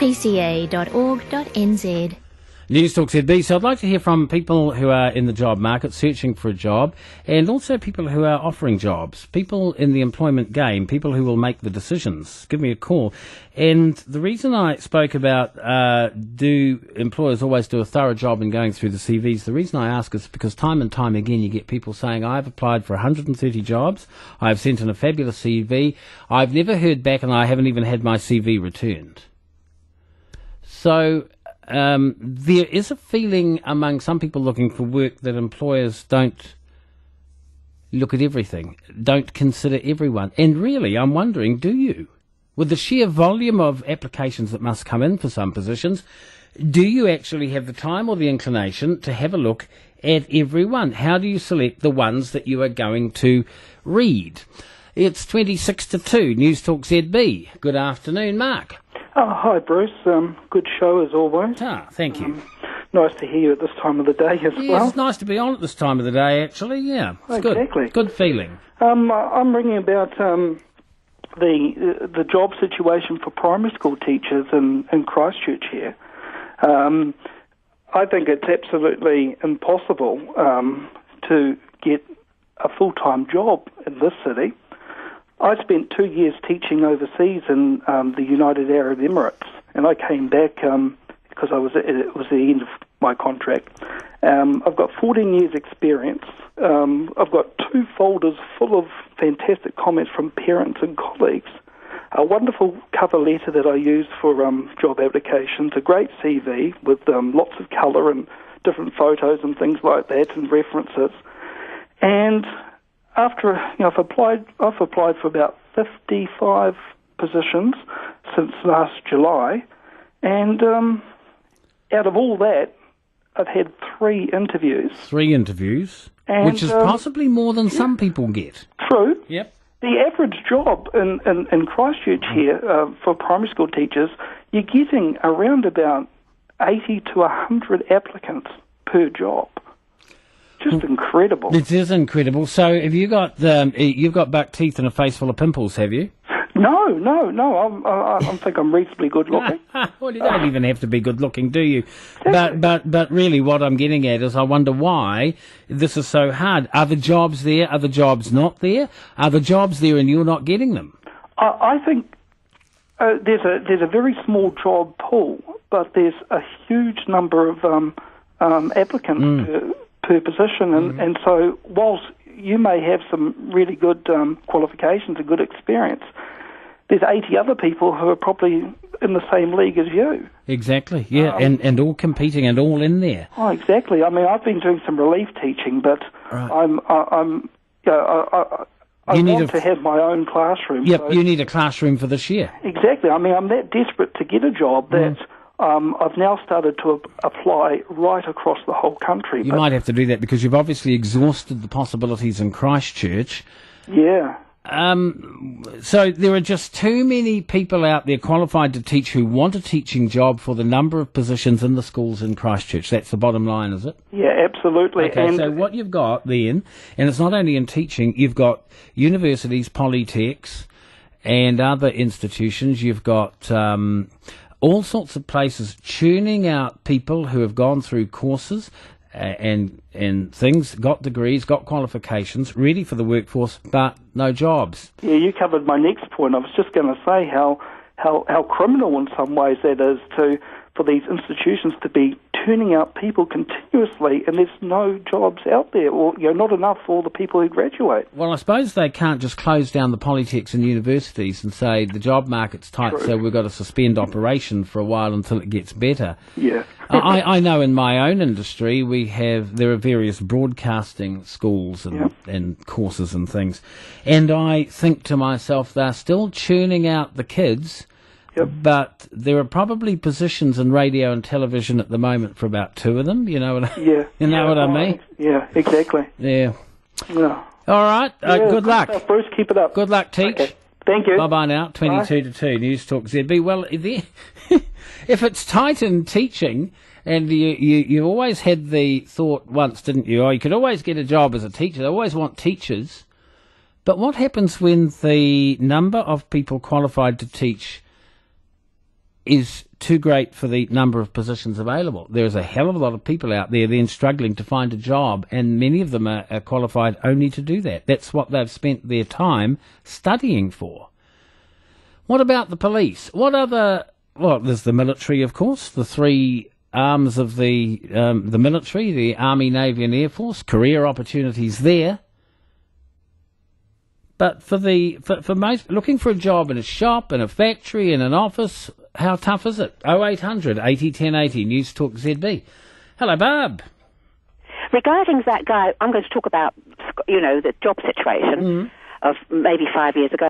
pca.org.nz. News Talk ZB. So I'd like to hear from people who are in the job market, searching for a job, and also people who are offering jobs, people in the employment game, people who will make the decisions. Give me a call. And the reason I spoke about do employers always do a thorough job in going through the CVs, the reason I ask is because time and time again you get people saying, I've applied for 130 jobs, I've sent in a fabulous CV, I've never heard back and I haven't even had my CV returned. So there is a feeling among some people looking for work that employers don't look at everything, don't consider everyone. And really, I'm wondering, do you? With the sheer volume of applications that must come in for some positions, do you actually have the time or the inclination to have a look at everyone? How do you select the ones that you are going to read? It's 26 to 2, News Talk ZB. Good afternoon, Mark. Oh, hi, Bruce. Good show as always. Thank you. Nice to hear you at this time of the day as well. It's nice to be on at this time of the day, actually, yeah. It's exactly. Good feeling. I'm ringing about the job situation for primary school teachers in Christchurch here. I think it's absolutely impossible to get a full-time job in this city. I spent 2 years teaching overseas in the United Arab Emirates, and I came back because it was the end of my contract. I've got 14 years' experience. I've got 2 folders full of fantastic comments from parents and colleagues, a wonderful cover letter that I use for job applications, a great CV with lots of colour and different photos and things like that and references. And after I've applied for about 55 positions since last July, and out of all that, I've had 3 interviews. 3 interviews, and, which is possibly more than some people get. True. Yep. The average job in Christchurch here for primary school teachers, you're getting around about 80 to 100 applicants per job. Just incredible. It is incredible. So have you got you've got buck teeth and a face full of pimples, have you? No. I think I'm reasonably good looking. Well, you don't even have to be good looking, do you? Exactly. But really, what I'm getting at is, I wonder why this is so hard. Are the jobs there? Are the jobs not there? Are the jobs there and you're not getting them? I think there's a very small job pool, but there's a huge number of applicants per position, and so whilst you may have some really good qualifications and good experience, there's 80 other people who are probably in the same league as you. Exactly, yeah, and all competing and all in there. Oh, exactly. I mean, I've been doing some relief teaching, but right. I want to have my own classroom. Yep, so you need a classroom for this year. Exactly. I mean, I'm that desperate to get a job that I've now started to apply right across the whole country. You might have to do that because you've obviously exhausted the possibilities in Christchurch. Yeah. So there are just too many people out there qualified to teach who want a teaching job for the number of positions in the schools in Christchurch. That's the bottom line, is it? Yeah, absolutely. Okay, and so what you've got then, and it's not only in teaching, you've got universities, polytechs, and other institutions. You've got all sorts of places churning out people who have gone through courses and things, got degrees, got qualifications, ready for the workforce, but no jobs. Yeah, you covered my next point. I was just going to say how criminal in some ways that is for these institutions to be turning out people continuously, and there's no jobs out there, or not enough for the people who graduate. Well, I suppose they can't just close down the polytechs and universities and say the job market's tight, so we've got to suspend operation for a while until it gets better. Yeah. I know in my own industry there are various broadcasting schools and courses and things, and I think to myself, they're still churning out the kids. Yep. But there are probably positions in radio and television at the moment for about 2 of them. You know what I mean? Yeah, exactly. Yeah. Yeah. All right. Good luck. Stuff, Bruce, keep it up. Good luck, Teach. Okay. Thank you. Bye-bye now. 22 to 2, News Talk ZB. Well, if it's tight in teaching, and you always had the thought once, didn't you? Oh, you could always get a job as a teacher. They always want teachers. But what happens when the number of people qualified to teach is too great for the number of positions available. There's a hell of a lot of people out there then struggling to find a job, and many of them are qualified only to do that. That's what they've spent their time studying for. What about the police? What other... Well, there's the military, of course, the three arms of the military, the Army, Navy and Air Force, career opportunities there. But for most, looking for a job in a shop, in a factory, in an office, how tough is it? 0800 80 1080, News Talk ZB. Hello, Barb. Regarding that guy, I'm going to talk about, the job situation of maybe 5 years ago.